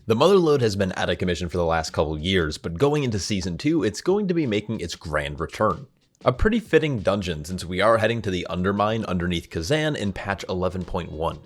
The Motherlode has been out of commission for the last couple years, but going into Season 2, it's going to be making its grand return. A pretty fitting dungeon since we are heading to the Undermine underneath Kazan in patch 11.1.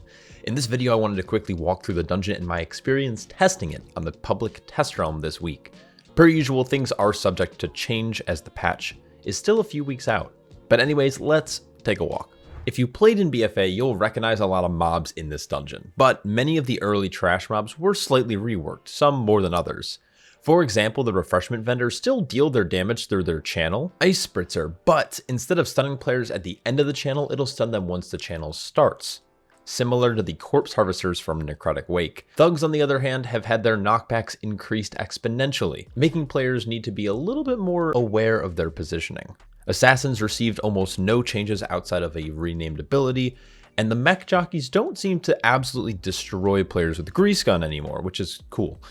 In this video I wanted to quickly walk through the dungeon and my experience testing it on the public test realm this week. Per usual, things are subject to change as the patch is still a few weeks out. But anyways, let's take a walk. If you played in BFA, you'll recognize a lot of mobs in this dungeon, but many of the early trash mobs were slightly reworked, some more than others. For example, the refreshment vendors still deal their damage through their channel, Ice Spritzer, but instead of stunning players at the end of the channel, it'll stun them once the channel starts. Similar to the corpse harvesters from Necrotic Wake. Thugs, on the other hand, have had their knockbacks increased exponentially, making players need to be a little bit more aware of their positioning. Assassins received almost no changes outside of a renamed ability, and the mech jockeys don't seem to absolutely destroy players with Grease Gun anymore, which is cool.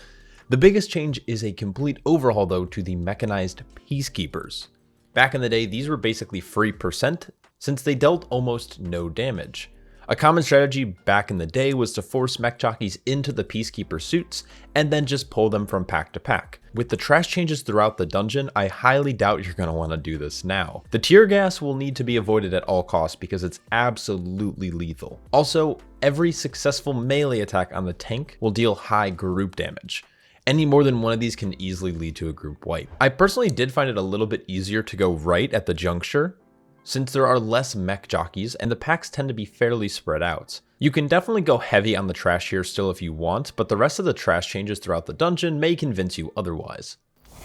The biggest change is a complete overhaul though to the mechanized Peacekeepers. Back in the day, these were basically free percent since they dealt almost no damage. A common strategy back in the day was to force mech jockeys into the Peacekeeper suits and then just pull them from pack to pack. With the trash changes throughout the dungeon, I highly doubt you're going to want to do this now. The tear gas will need to be avoided at all costs because it's absolutely lethal. Also, every successful melee attack on the tank will deal high group damage. Any more than one of these can easily lead to a group wipe. I personally did find it a little bit easier to go right at the juncture, since there are less mech jockeys and the packs tend to be fairly spread out. You can definitely go heavy on the trash here still if you want, but the rest of the trash changes throughout the dungeon may convince you otherwise.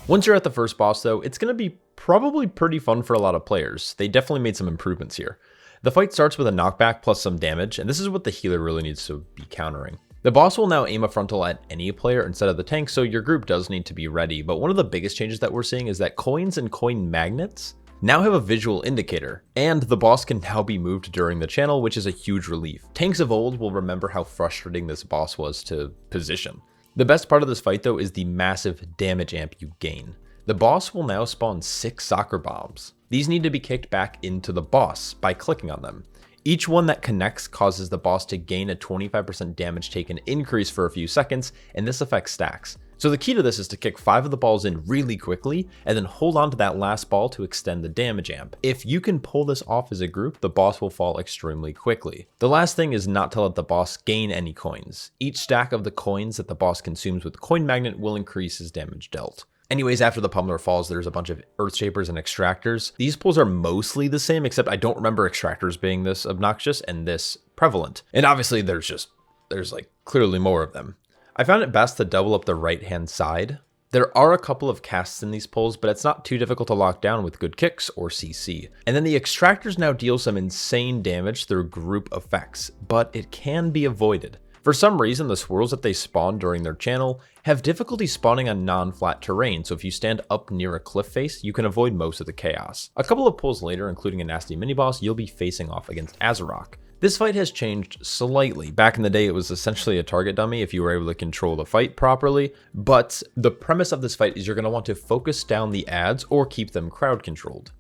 Once you're at the first boss though, it's going to be probably pretty fun for a lot of players. They definitely made some improvements here. The fight starts with a knockback plus some damage, and this is what the healer really needs to be countering. The boss will now aim a frontal at any player instead of the tank, so your group does need to be ready, but one of the biggest changes that we're seeing is that coins and coin magnets now have a visual indicator, and the boss can now be moved during the channel, which is a huge relief. Tanks of old will remember how frustrating this boss was to position. The best part of this fight though is the massive damage amp you gain. The boss will now spawn 6 soccer bombs. These need to be kicked back into the boss by clicking on them. Each one that connects causes the boss to gain a 25% damage taken increase for a few seconds, and this affects stacks. So the key to this is to kick 5 of the balls in really quickly, and then hold on to that last ball to extend the damage amp. If you can pull this off as a group, the boss will fall extremely quickly. The last thing is not to let the boss gain any coins. Each stack of the coins that the boss consumes with the coin magnet will increase his damage dealt. Anyways, after the pummeler falls, there's a bunch of earth shapers and extractors. These pulls are mostly the same, except I don't remember extractors being this obnoxious and this prevalent. And obviously there's like clearly more of them. I found it best to double up the right hand side. There are a couple of casts in these pulls, but it's not too difficult to lock down with good kicks or CC. And then the extractors now deal some insane damage through group effects, but it can be avoided. For some reason, the swirls that they spawn during their channel have difficulty spawning on non-flat terrain, so if you stand up near a cliff face, you can avoid most of the chaos. A couple of pulls later, including a nasty mini-boss, you'll be facing off against Azarok. This fight has changed slightly. Back in the day, it was essentially a target dummy if you were able to control the fight properly, but the premise of this fight is you're going to want to focus down the ads or keep them crowd controlled.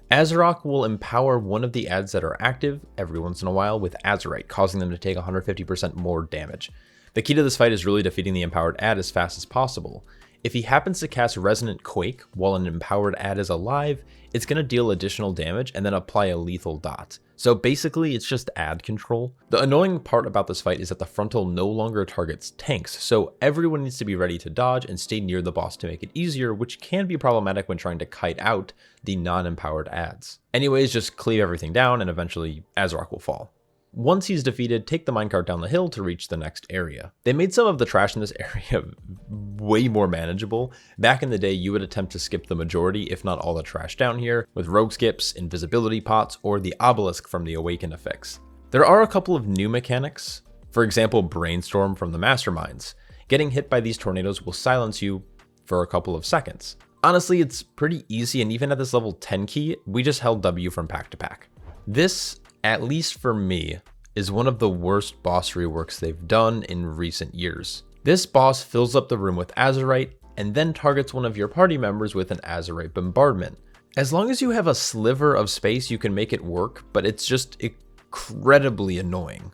Azarok will empower one of the ads that are active every once in a while with Azurite, causing them to take 150% more damage. The key to this fight is really defeating the empowered ad as fast as possible. If he happens to cast Resonant Quake while an empowered ad is alive, it's going to deal additional damage and then apply a lethal dot. So basically, it's just ad control. The annoying part about this fight is that the frontal no longer targets tanks, so everyone needs to be ready to dodge and stay near the boss to make it easier, which can be problematic when trying to kite out the non-empowered ads. Anyways, just cleave everything down and eventually Azarok will fall. Once he's defeated, take the minecart down the hill to reach the next area. They made some of the trash in this area way more manageable. Back in the day, you would attempt to skip the majority, if not all the trash down here, with rogue skips, invisibility pots, or the obelisk from the Awaken effects. There are a couple of new mechanics. For example, Brainstorm from the Masterminds. Getting hit by these tornadoes will silence you for a couple of seconds. Honestly, it's pretty easy, and even at this level 10 key, we just held W from pack to pack. This, at least for me, is one of the worst boss reworks they've done in recent years. This boss fills up the room with Azurite and then targets one of your party members with an Azurite bombardment. As long as you have a sliver of space, you can make it work, but it's just incredibly annoying.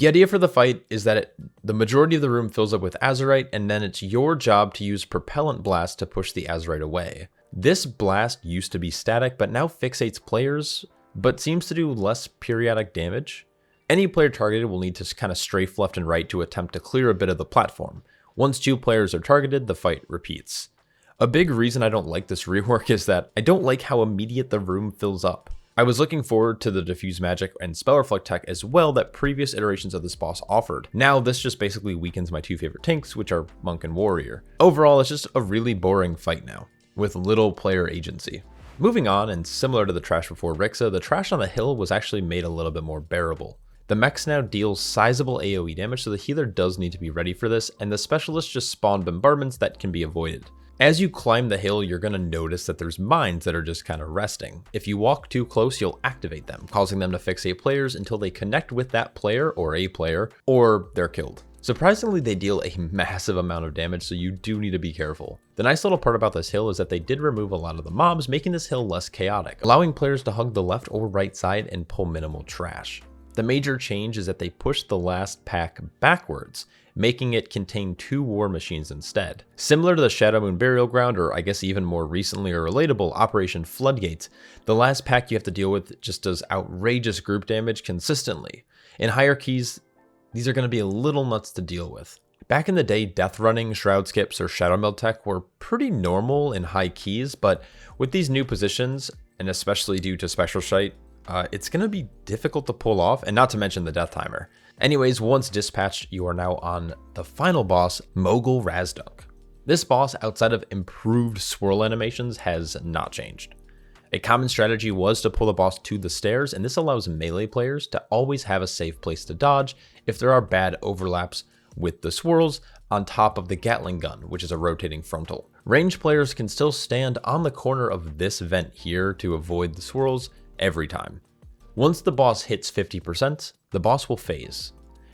The idea for the fight is that the majority of the room fills up with Azerite, and then it's your job to use Propellant Blast to push the Azerite away. This blast used to be static, but now fixates players, but seems to do less periodic damage. Any player targeted will need to kind of strafe left and right to attempt to clear a bit of the platform. Once 2 players are targeted, the fight repeats. A big reason I don't like this rework is that I don't like how immediate the room fills up. I was looking forward to the Diffuse Magic and Spell Reflect tech as well that previous iterations of this boss offered. Now this just basically weakens my 2 favorite tanks, which are Monk and Warrior. Overall, it's just a really boring fight now, with little player agency. Moving on, and similar to the trash before Rixa, the trash on the hill was actually made a little bit more bearable. The mechs now deal sizable AoE damage, so the healer does need to be ready for this, and the specialists just spawn bombardments that can be avoided. As you climb the hill, you're going to notice that there's mines that are just kind of resting. If you walk too close, you'll activate them, causing them to fixate players until they connect with that player, or they're killed. Surprisingly, they deal a massive amount of damage, so you do need to be careful. The nice little part about this hill is that they did remove a lot of the mobs, making this hill less chaotic, allowing players to hug the left or right side and pull minimal trash. The major change is that they pushed the last pack backwards, making it contain 2 war machines instead. Similar to the Shadow Moon Burial Ground, or I guess even more recently or relatable, Operation Floodgates, the last pack you have to deal with just does outrageous group damage consistently. In higher keys, these are going to be a little nuts to deal with. Back in the day, death running, shroud skips, or shadow meld tech were pretty normal in high keys, but with these new positions, and especially due to Spectral Sight, it's going to be difficult to pull off, and not to mention the death timer. Anyways, once dispatched, you are now on the final boss, Mogul Razdunk. This boss, outside of improved swirl animations, has not changed. A common strategy was to pull the boss to the stairs, and this allows melee players to always have a safe place to dodge if there are bad overlaps with the swirls on top of the Gatling gun, which is a rotating frontal. Ranged players can still stand on the corner of this vent here to avoid the swirls every time. Once the boss hits 50%, the boss will phase,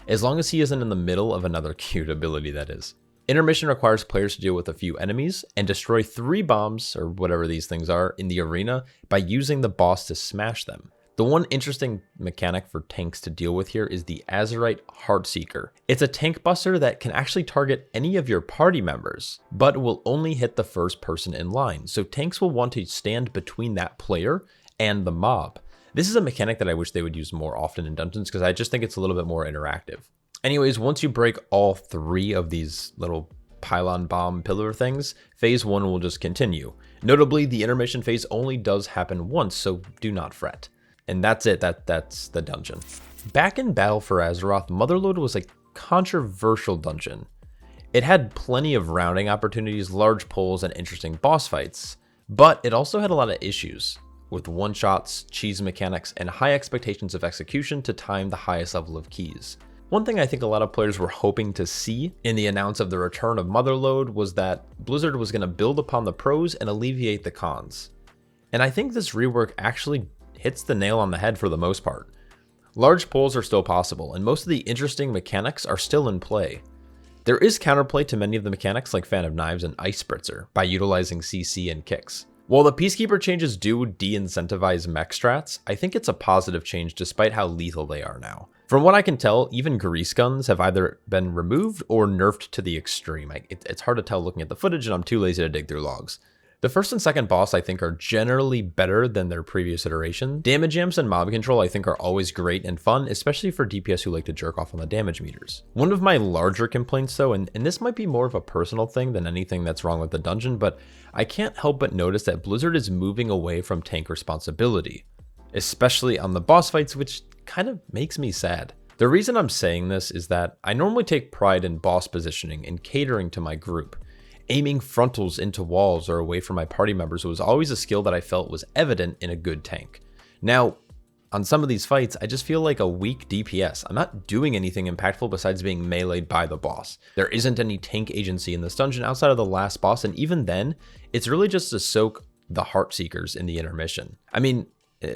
as long as he isn't in the middle of another cute ability, that is. Intermission requires players to deal with a few enemies and destroy 3 bombs, or whatever these things are, in the arena by using the boss to smash them. The one interesting mechanic for tanks to deal with here is the Azerite Heartseeker. It's a tank buster that can actually target any of your party members, but will only hit the first person in line, so tanks will want to stand between that player and the mob. This is a mechanic that I wish they would use more often in dungeons because I just think it's a little bit more interactive. Anyways, once you break all 3 of these little pylon bomb pillar things, phase 1 will just continue. Notably, the intermission phase only does happen once, so do not fret. And that's it, that's the dungeon. Back in Battle for Azeroth, Motherlode was a controversial dungeon. It had plenty of rounding opportunities, large pulls, and interesting boss fights, but it also had a lot of issues, with one-shots, cheese mechanics, and high expectations of execution to time the highest level of keys. One thing I think a lot of players were hoping to see in the announce of the return of Motherlode was that Blizzard was going to build upon the pros and alleviate the cons. And I think this rework actually hits the nail on the head for the most part. Large pulls are still possible, and most of the interesting mechanics are still in play. There is counterplay to many of the mechanics like Fan of Knives and Ice Spritzer by utilizing CC and kicks. While the Peacekeeper changes do de-incentivize mech strats, I think it's a positive change despite how lethal they are now. From what I can tell, even grease guns have either been removed or nerfed to the extreme. It's hard to tell looking at the footage, and I'm too lazy to dig through logs. The first and second boss I think are generally better than their previous iteration. Damage amps and mob control I think are always great and fun, especially for DPS who like to jerk off on the damage meters. One of my larger complaints though, and this might be more of a personal thing than anything that's wrong with the dungeon, but I can't help but notice that Blizzard is moving away from tank responsibility, especially on the boss fights, which kind of makes me sad. The reason I'm saying this is that I normally take pride in boss positioning and catering to my group. Aiming frontals into walls or away from my party members was always a skill that I felt was evident in a good tank. Now, on some of these fights, I just feel like a weak DPS. I'm not doing anything impactful besides being meleeed by the boss. There isn't any tank agency in this dungeon outside of the last boss, and even then, it's really just to soak the Heartseekers in the intermission. I mean,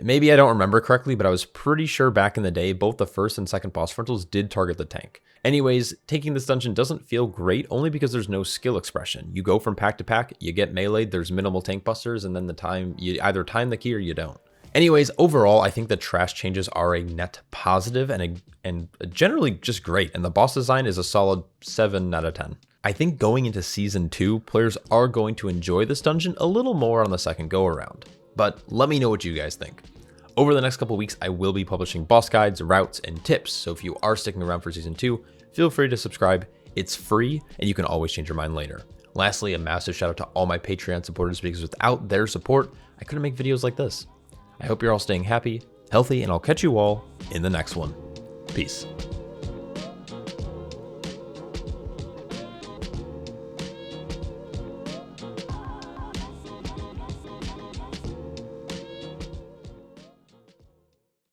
maybe I don't remember correctly, but I was pretty sure back in the day, both the first and second boss frontals did target the tank. Anyways, taking this dungeon doesn't feel great only because there's no skill expression. You go from pack to pack, you get meleeed, there's minimal tank busters, and then you either time the key or you don't. Anyways, overall, I think the trash changes are a net positive and generally just great, and the boss design is a solid 7 out of 10. I think going into Season 2, players are going to enjoy this dungeon a little more on the second go-around. But let me know what you guys think. Over the next couple weeks, I will be publishing boss guides, routes, and tips, so if you are sticking around for Season 2, feel free to subscribe. It's free, and you can always change your mind later. Lastly, a massive shout out to all my Patreon supporters, because without their support, I couldn't make videos like this. I hope you're all staying happy, healthy, and I'll catch you all in the next one. Peace.